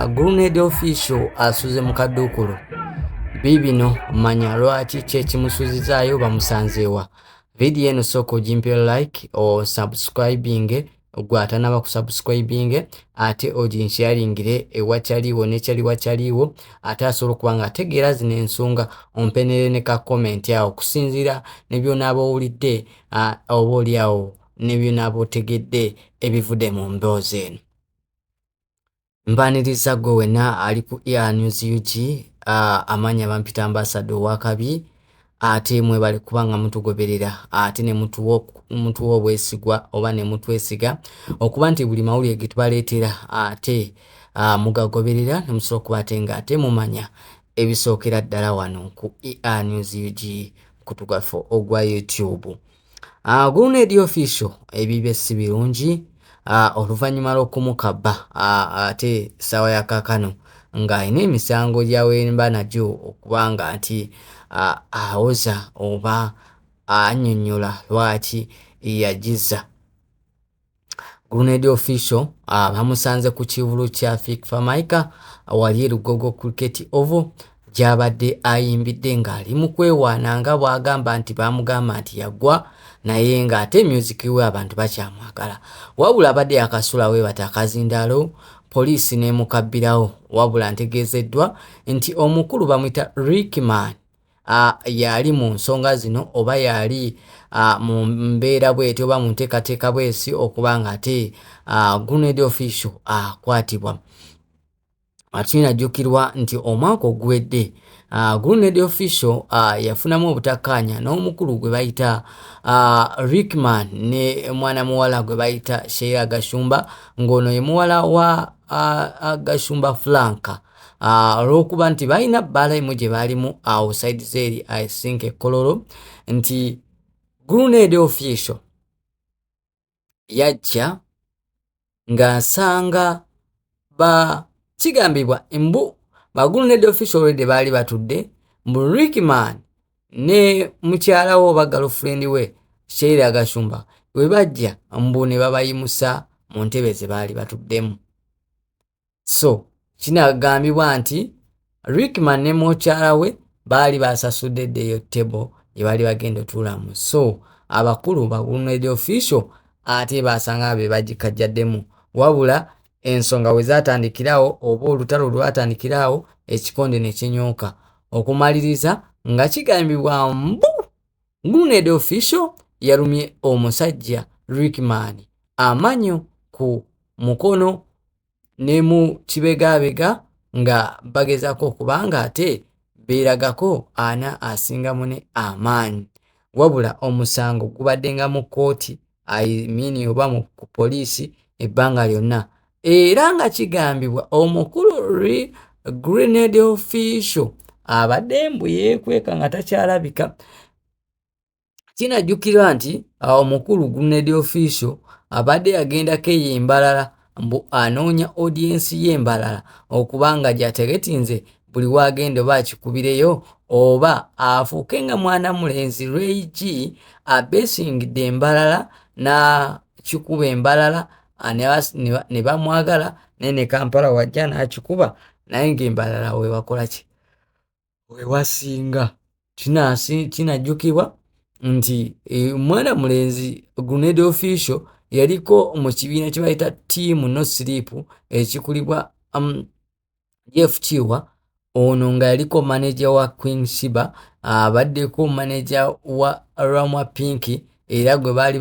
Grenade official asuze mu kadduukulu. Bibino manya lwaki kyekimusuzizaayo bamusanzeewa. Video eno sooka ogimpira like o subscribing gwatanaba ku subscribing ate oginsharingire ewataliwo nekyali wakyaliwo ate asobola okuba nga ategeera zino ensonga ompenere ne ka comment awo okusinziira ne by'onaaba owulidde oba oli awo ne by'onaaba otegedde ebivudde mu mboozi eno. Mbaniriza gwe wenna ali ku News UG amanya bampita ambassador wakabi ate mwebale kubanga mutugoberera ate ne mutuwa obwesigwa oba ne mutwesiga okuba nti buli mawulire ge tubaleetera ate mugagoberera ne musobola okuba ate nga ate mumanya ebisookera ddala wano ku News UG kutugafo ogwa YouTube. Grenade official ebibe si birungi oluvannyuma lw'okumukabba ate ssaawa ya kaakano ng'alina emisango gy'awemba nagyo okuba nga nti awoza oba annyonnyola lwaki yagiza. Grenade official bamusanze ku kivulu kya Fameica wali Lugogo Cricket Oval gy'abadde ayimbidde ng'ali mu kwewaana nga bw'agamba nti bamugamba nti yagwa naye ng'ate music we abantu bakyamwagala. Wabula abadde yakasula we batakazindaalo poliisi n'emukabbirawo wabula ntegeezeddwa nti omukulu bamuyita Rickman yali mu nsonga zino oba yali mu mbeera bweti oba mu nteekateeka bwesi okuba nga ate Grenade official akwatibwa. Kinajjukirwa nti omwaka oguwedde Grenade official yafunamu obutakkaanya n'omukulu gwe bayita Rickman ne mwana muwala gwe bayita Sheila Gashumba ng'ono ye muwala wa Gashumba Franka olw'okuba nti balina bbaala emu gye baalimu awo side zeri I think Kololo nti Grenade official yajja ng'asanga kigambibwa mbu Grenade official already baali batudde mbu Rickman ne mukyala we oba girlfriend we Sheila Gashumba we bajja mbu ne babayimusa mu ntebe ze baali batuddemu. So kinagambibwa nti Rickman ne mukyala we baali basasudde eddeeyo table gye baali bagenda otuulamu. So abakulu ba Grenade official ate basanga be bagikajjaddemu wabula ensonga we zaatandikirawo oba olutalo lwatandikirawo ekikonde ne kinyooka okumaliriza nga kigambibwa mbu Grenade official yalumye omusajja Rickman amanyo ku mukono ne mu kibegaabega nga bagezako okubanga ate beeragako ana asingamu ne amaanyi wabula omusango gubadde nga mu kkooti oba mu poliisi ebbanga lyonna era nga kigambibwa omukulu Grenade official abadde mbu yeekweka nga takyalabika. Kinajjukirwa nti omukulu Grenade official abadde yagendako eyo embalala mbu anoonya audience y'embalala okubanga gyategetinze buli waagenda oba akikubireyo oba afuuke nga mwana mulenzi Regi abeesingidde embalala n'akikuba embalala ne bamwagala naye ne Kampala wajja n'akikuba naye ng'embalala we wakola ki we wasinga. Kinajjukibwa nti mwana mulenzi Grenade official yaliko mu kibiina kye bayita team no sleep ekikulibwa Jeff Chiwa ono nga yaliko manager wa Queen Shiba abaddeko manager wa Ramwa Pinky era gwe baali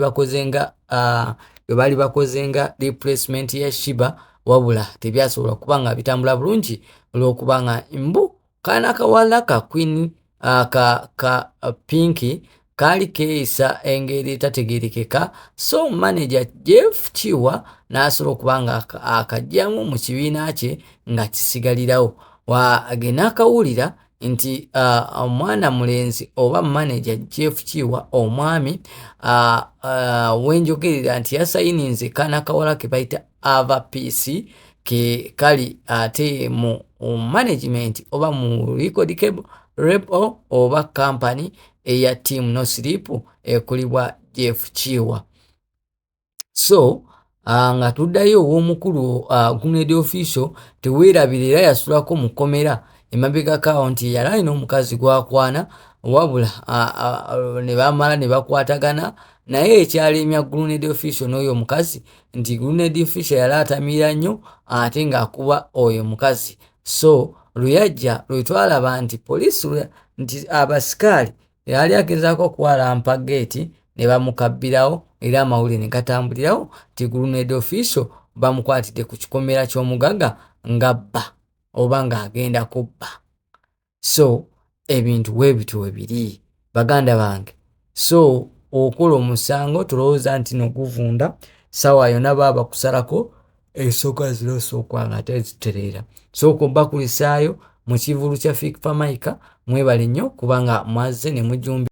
bakoze nga replacement ya Shiba wabula tebyasobola kuba nga bitambula bulungi olw'okuba nga mbu kaana kawala ka Queen ka Pinky kaali keeyisa engeri etategeerekeka so manager Jeff Chiwa n'asobola okuba nga akajjamu mu kibiina kye nga kisigalirawo wagenda akawulira nti omwana mulenzi oba manager Jeff Chiwa omwami wenjogerera nti yasayininze kaana kawala ke bayita Ava Peace ke kali ate mu management oba mu record label oba company eya team no sleep ekulibwa Jeff Chiwa. So nga tuddayo ow'omukulu Grenade official teweerabira era yasulako mu kkomera emabegako nti yali alina omukazi gwakwana wabula ne bamala ne bakwatagana naye ekyalemya Grenade official n'oyo omukazi nti Grenade official yali atamira nnyo ate ng'akuba oyo omukazi. So luyajja lwe twalaba nti poliisi nti abasikaali yali agezaako okwalampa geeti ne bamukabbirawo era amawulire ne gatambulirawo nti Grenade official bamukwatidde ku kikomera ky'omugagga ng'abba oba ng'agenda kubba. So ebintu bwe bityo we biri baganda bange. So okola omusango tulowooza nti n'oguvunda sawa yonna baba kusalako ensonga zino sooka nga tezitereera. Sooka obbakulisaayo mu kivulu kya Fameica mwebale nnyo kubanga mwazze ne mujumbi